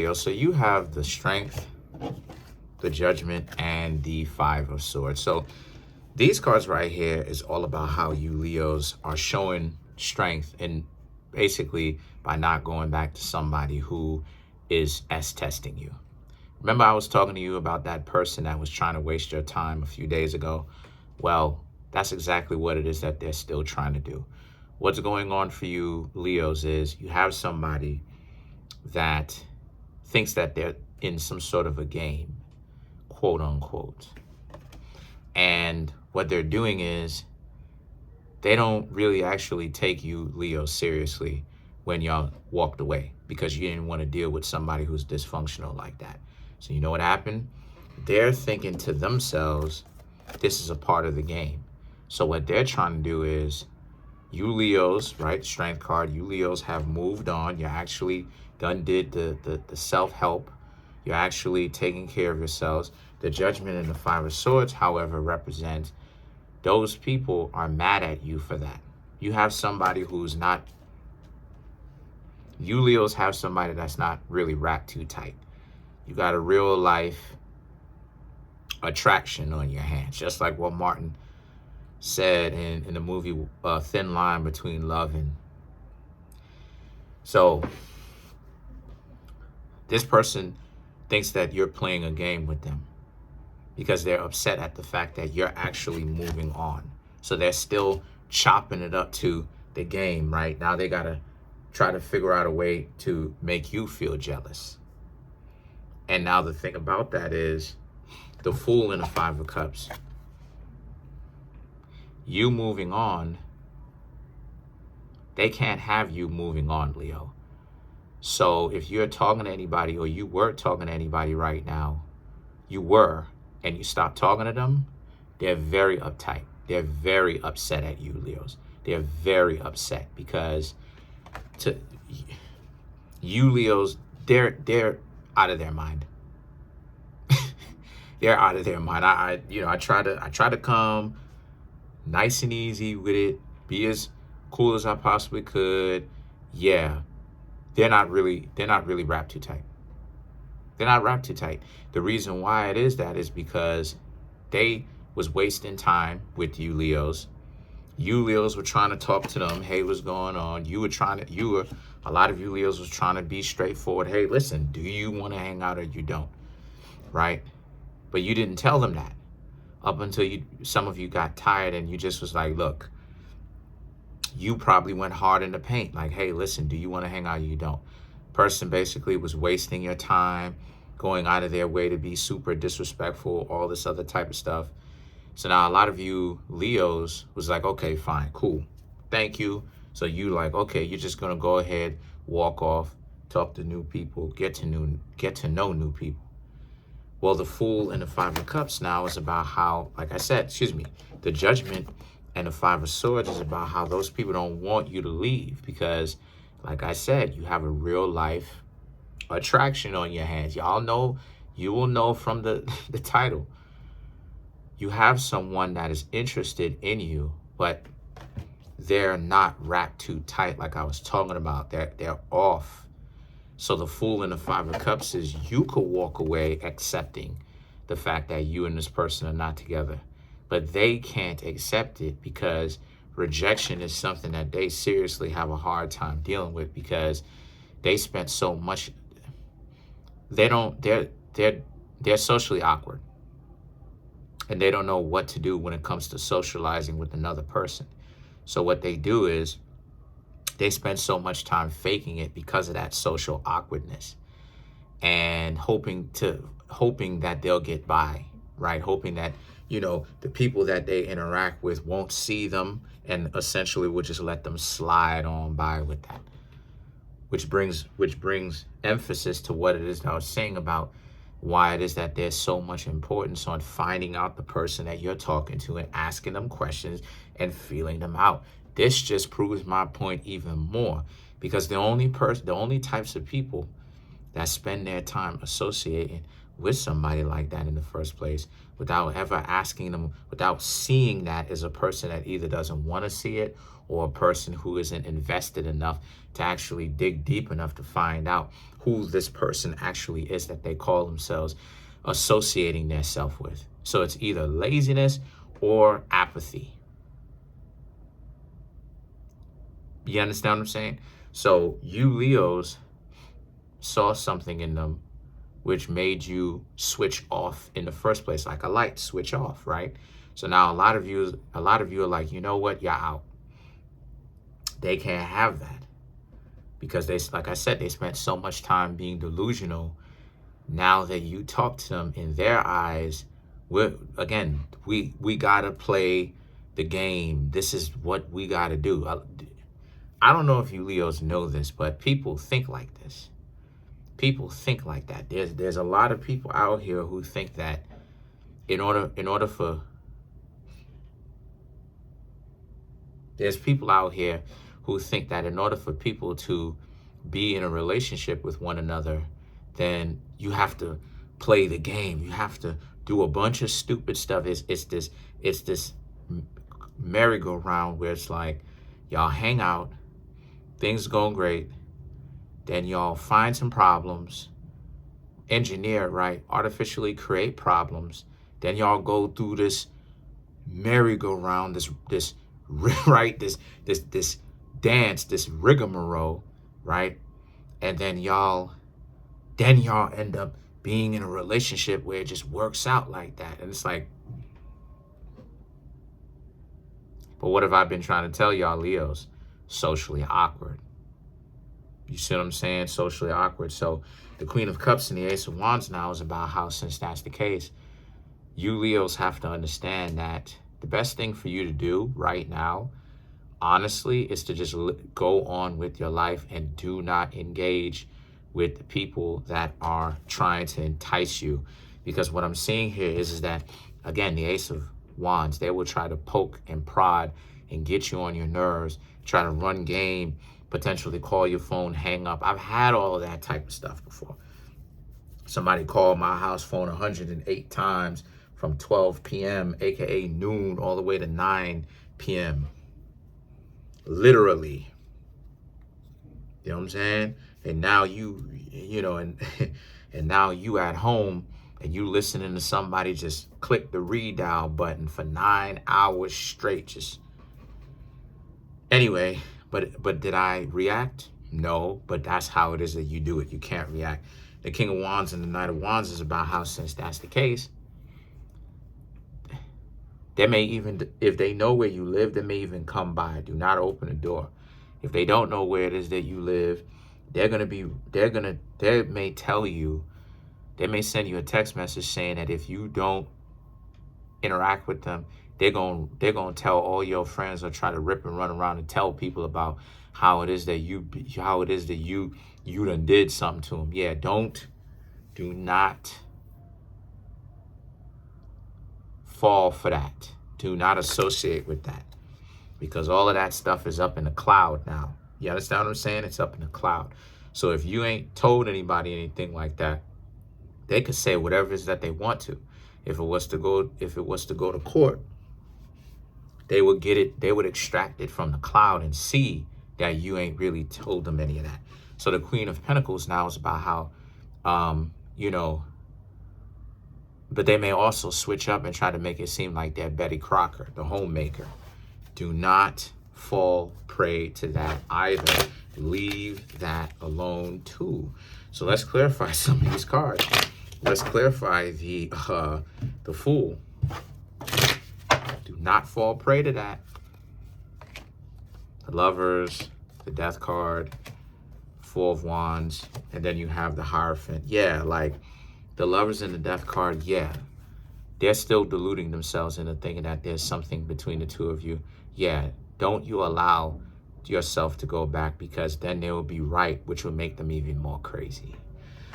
Leo, so you have the Strength, the Judgment, and the Five of Swords. So these cards right here is all about how you Leos are showing strength, and basically by not going back to somebody who is testing you. Remember I was talking to you about that person that was trying to waste your time a few days ago? Well, that's exactly what it is that they're still trying to do. What's going on for you Leos is you have somebody that thinks that they're in some sort of a game, quote unquote. And what they're doing is they don't really actually take you, Leo, seriously when y'all walked away because you didn't want to deal with somebody who's dysfunctional like that. So you know what happened? They're thinking to themselves, this is a part of the game. So what they're trying to do is, you Leos, right, Strength card, you Leos have moved on. You're actually done did the self-help. You're actually taking care of yourselves. The Judgment and the Five of Swords, however, represent those people are mad at you for that. You have somebody who's not, you Leos have somebody that's not really wrapped too tight. You got a real life attraction on your hands, just like what Martin said in the movie Thin Line Between Love and... So this person thinks that you're playing a game with them because they're upset at the fact that you're actually moving on. So they're still chopping it up to the game, right? Now they got to try to figure out a way to make you feel jealous. And now the thing about that is the Fool and the Five of Cups. You moving on, they can't have you moving on, Leo. So if you're talking to anybody, or you were talking to anybody right now, and you stopped talking to them, they're very uptight. They're very upset at you, Leos. They're very upset because to you, Leos, they're out of their mind. They're out of their mind. I try to come nice and easy with it, be as cool as I possibly could. Yeah, they're not really wrapped too tight. They're not wrapped too tight. The reason why it is that is because they was wasting time with you Leos. You Leos were trying to talk to them. Hey, what's going on? A lot of you Leos was trying to be straightforward. Hey, listen, do you want to hang out or you don't? Right? But you didn't tell them that up until some of you got tired and you just was like, look, you probably went hard in the paint. Like, hey, listen, do you want to hang out or you don't? Person basically was wasting your time, going out of their way to be super disrespectful, all this other type of stuff. So now a lot of you Leos was like, okay, fine, cool, thank you. So you like, okay, you're just gonna go ahead, walk off, talk to new people, get to know new people. Well, the Fool and the Five of Cups now is about how, like I said, the Judgment and the Five of Swords is about how those people don't want you to leave because, like I said, you have a real life attraction on your hands. Y'all know, you will know from the title. You have someone that is interested in you, but they're not wrapped too tight like I was talking about. They're off. So the Fool and the Five of Cups is you could walk away accepting the fact that you and this person are not together. But they can't accept it because rejection is something that they seriously have a hard time dealing with because they spent so much. They're socially awkward. And they don't know what to do when it comes to socializing with another person. So what they do is they spend so much time faking it because of that social awkwardness and hoping that they'll get by, right? Hoping that, the people that they interact with won't see them and essentially will just let them slide on by with that. Which brings emphasis to what it is that I was saying about why it is that there's so much importance on finding out the person that you're talking to and asking them questions and feeling them out. This just proves my point even more because the only types of people that spend their time associating with somebody like that in the first place without ever asking them, without seeing that as a person that either doesn't want to see it or a person who isn't invested enough to actually dig deep enough to find out who this person actually is that they call themselves associating their self with. So it's either laziness or apathy. You understand what I'm saying? So you Leos saw something in them which made you switch off in the first place, like a light switch off, right? So now a lot of you are like, you know what, you're out. They can't have that because they, like I said, they spent so much time being delusional. Now that you talk to them, in their eyes, we gotta play the game. This is what we gotta do. I don't know if you Leos know this, but people think like this. People think like that. There's a lot of people out here who think that there's people out here who think that in order for people to be in a relationship with one another, then you have to play the game. You have to do a bunch of stupid stuff. It's this merry-go-round where it's like y'all hang out, things going great, then y'all find some problems, engineer, right? Artificially create problems. Then y'all go through this merry-go-round, this dance, this rigmarole, right? And then y'all end up being in a relationship where it just works out like that. And it's like, but what have I been trying to tell y'all Leos? Socially awkward. You see what I'm saying? Socially awkward. So the Queen of Cups and the Ace of Wands now is about how, since that's the case, you Leos have to understand that the best thing for you to do right now, honestly, is to just go on with your life and do not engage with the people that are trying to entice you. Because what I'm seeing here is that, again, the Ace of Wands, they will try to poke and prod and get you on your nerves, try to run game, potentially call your phone, hang up. I've had all of that type of stuff before. Somebody called my house phone 108 times from 12 p.m., aka noon, all the way to 9 p.m. Literally. You know what I'm saying? And now and now you at home and you listening to somebody just click the redial button for 9 hours straight. Just anyway, but did I react? No, but that's how it is that you do it. You can't react. The King of Wands and the Knight of Wands is about how, since that's the case, they may even, if they know where you live, they may even come by. Do not open the door. If they don't know where it is that you live, they may tell you, they may send you a text message saying that if you don't interact with them, they're gonna tell all your friends or try to rip and run around and tell people about how it is that you done did something to them. Yeah, do not fall for that. Do not associate with that, because all of that stuff is up in the cloud now. You understand what I'm saying? It's up in the cloud. So if you ain't told anybody anything like that, they could say whatever it is that they want to. If it was to go to court, they would get it, they would extract it from the cloud and see that you ain't really told them any of that. So the Queen of Pentacles now is about how, but they may also switch up and try to make it seem like they're Betty Crocker, the homemaker. Do not fall prey to that either. Leave that alone too. So let's clarify some of these cards. Let's clarify the Fool. Do not fall prey to that. The Lovers, the Death card, Four of Wands, and then you have the Hierophant. Yeah, like the Lovers and the Death card, yeah. They're still deluding themselves into thinking that there's something between the two of you. Yeah, don't you allow yourself to go back, because then they will be right, which will make them even more crazy.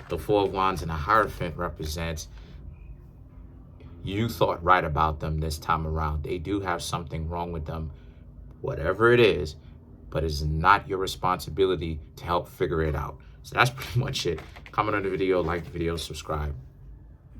The Four of Wands and the Hierophant represents you thought right about them this time around. They do have something wrong with them, whatever it is, but it's not your responsibility to help figure it out. So that's pretty much it. Comment on the video, like the video, subscribe.